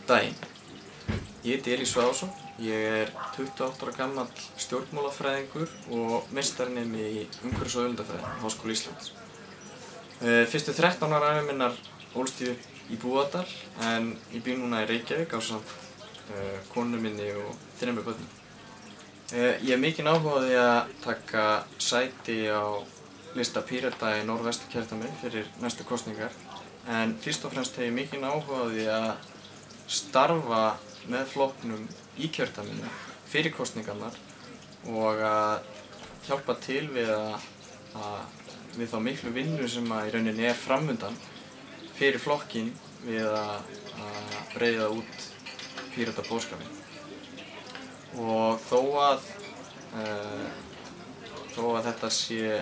daginn. Ég heiti Elís Svaðarsson, ég er 28 ára gamall stjórnmálafræðingur og meistaranemi í umhverfis- og auðlindafræði á Háskóla Íslands. Fyrstu 13 ára ævi minnar ólst ég upp í Búðardal en ég bý núna í Reykjavík ásamt konu minni og 3 börnum. Ég hef mikinn áhuga á því að taka sæti á lista Pírata í Norðvesturkjördæmi fyrir næstu kosningar, en fyrst og fremst hef ég mikinn áhuga á því að starfa með flokknum í kjördæminu fyrir kosningarnar og að hjálpa til við þá miklu vinnu sem í rauninni er framundan fyrir flokkinn við að breiða út Pírata boðskapinn. Og þó að þetta sé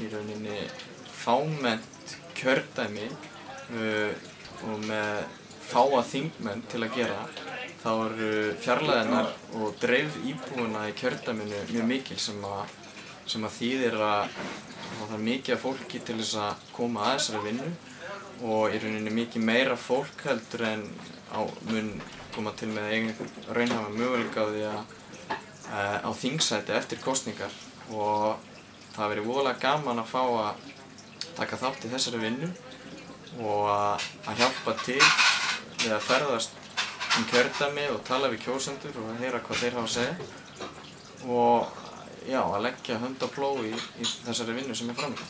í rauninni fámennt kjördæmi og með fáa þingmenn til að gera, þá eru fjarlægðirnar og dreifð íbúanna í kjördæminu mjög mikil sem að þýðir að það er mikið af fólki til þess að koma að þessari vinnu og í rauninni mikið meira fólk heldur en mun koma til með eigin raunhæfa möguleika á því á þingsæti eftir kosningar, og það verið voðalega gaman að fá að taka þátt í þessari vinnu og að hjálpa til við að ferðast kjördæmi og tala við kjósendur og að heyra hvað þeir hafa að segja og að leggja hönd á plóg í þessari vinnu sem er framöndan.